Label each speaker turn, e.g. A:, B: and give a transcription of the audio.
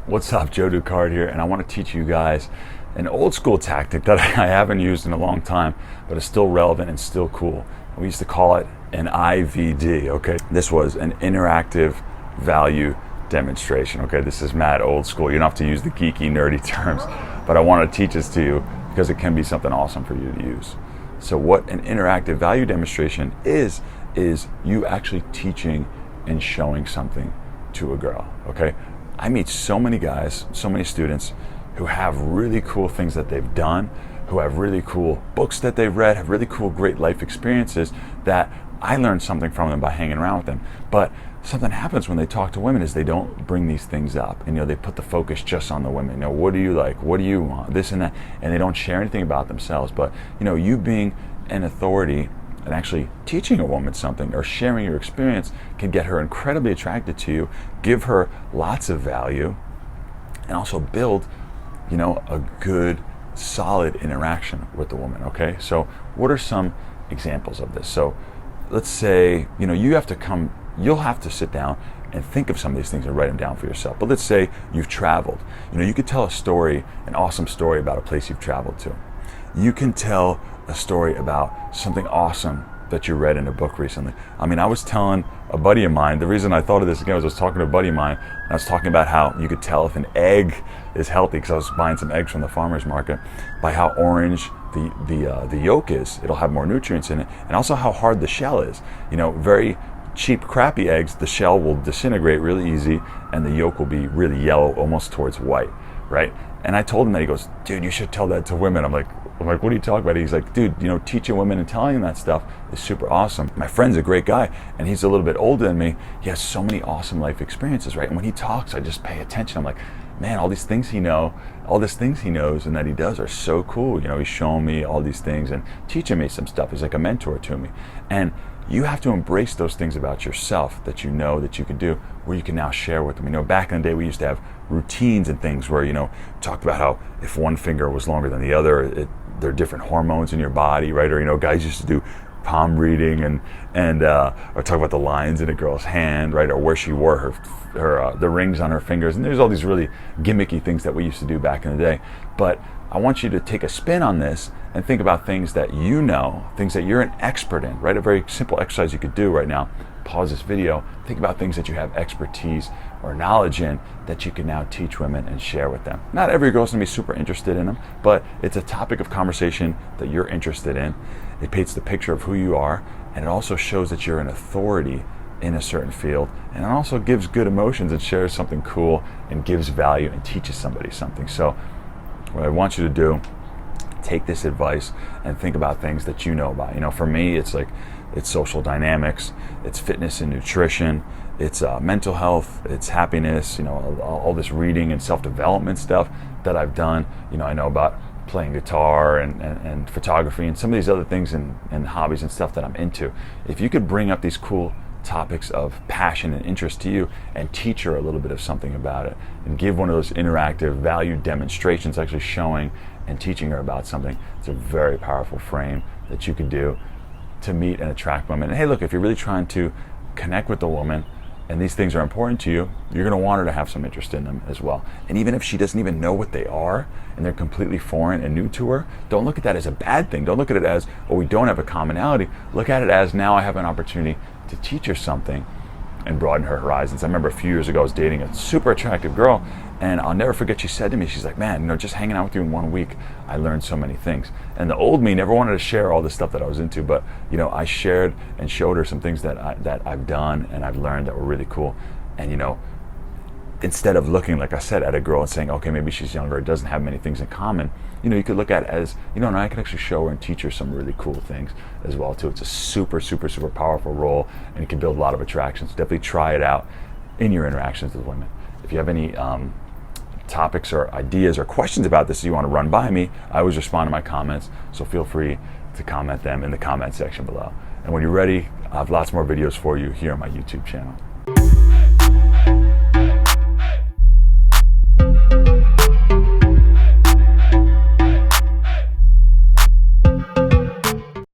A: What's up, Joe Ducard here, and I want to teach you guys an old school tactic that I haven't used in a long time, but is still relevant and still cool. We used to call it an IVD, okay? This was an interactive value demonstration, okay? This is mad old school. You don't have to use the geeky, nerdy terms, but I want to teach this to you because it can be something awesome for you to use. So what an interactive value demonstration is you actually teaching and showing something to a girl, okay? I meet so many guys, so many students who have really cool things that they've done, who have really cool books that they've read, have really cool, great life experiences that I learned something from them by hanging around with them. But something happens when they talk to women is they don't bring these things up. And they put the focus just on the women. What do you like? What do you want? This and that. And they don't share anything about themselves. But you being an authority and actually teaching a woman something or sharing your experience can get her incredibly attracted to you, give her lots of value, and also build, a good, solid interaction with the woman, okay? So what are some examples of this? So let's say, you'll have to sit down and think of some of these things and write them down for yourself. But let's say you've traveled. You could tell a story, an awesome story about a place you've traveled to. You can tell a story about something awesome that you read in a book recently. I was telling a buddy of mine, the reason I thought of this again was I was talking to a buddy of mine, and I was talking about how you could tell if an egg is healthy, because I was buying some eggs from the farmer's market, by how orange the yolk is. It'll have more nutrients in it, and also how hard the shell is. Very cheap, crappy eggs, the shell will disintegrate really easy, and the yolk will be really yellow, almost towards white, right? And I told him that. He goes, dude, you should tell that to women. I'm like, what are you talking about? He's like, dude, teaching women and telling them that stuff is super awesome. My friend's a great guy, and he's a little bit older than me. He has so many awesome life experiences, right? And when he talks, I just pay attention. I'm like, man, all these things he knows and that he does are so cool. He's showing me all these things and teaching me some stuff. He's like a mentor to me. And you have to embrace those things about yourself that that you can do, where you can now share with them. Back in the day, we used to have routines and things where, talked about how if one finger was longer than the other, there are different hormones in your body, right? Or, guys used to do palm reading and or talk about the lines in a girl's hand, right? Or where she wore her the rings on her fingers. And there's all these really gimmicky things that we used to do back in the day. But I want you to take a spin on this and think about things that things that you're an expert in, right? A very simple exercise you could do right now. Pause this video, think about things that you have expertise or knowledge in that you can now teach women and share with them. Not every girl's gonna be super interested in them, but it's a topic of conversation that you're interested in. It paints the picture of who you are, and it also shows that you're an authority in a certain field, and it also gives good emotions and shares something cool and gives value and teaches somebody something. So what I want you to do, take this advice and think about things that you know about. For me, it's social dynamics, it's fitness and nutrition, it's mental health, it's happiness, all this reading and self-development stuff that I've done. I know about playing guitar and photography and some of these other things and hobbies and stuff that I'm into. If you could bring up these cool topics of passion and interest to you and teach her a little bit of something about it and give one of those interactive value demonstrations, actually showing and teaching her about something, it's a very powerful frame that you can do to meet and attract women. And hey, look, if you're really trying to connect with the woman and these things are important to you, you're going to want her to have some interest in them as well. And even if she doesn't even know what they are and they're completely foreign and new to her, don't look at that as a bad thing. Don't look at it as, we don't have a commonality. Look at it as, now I have an opportunity to teach her something and broaden her horizons. I remember a few years ago I was dating a super attractive girl, and I'll never forget, she said to me, she's like, man, just hanging out with you in 1 week, I learned so many things. And the old me never wanted to share all the stuff that I was into, but I shared and showed her some things that I've done and I've learned that were really cool. And instead of looking, like I said, at a girl and saying, okay, maybe she's younger, it doesn't have many things in common, you could look at it as, and I can actually show her and teach her some really cool things as well too. It's a super, super, super powerful role, and it can build a lot of attractions. Definitely try it out in your interactions with women. If you have any topics or ideas or questions about this you want to run by me, I always respond to my comments, so feel free to comment them in the comment section below. And when you're ready, I have lots more videos for you here on my YouTube channel.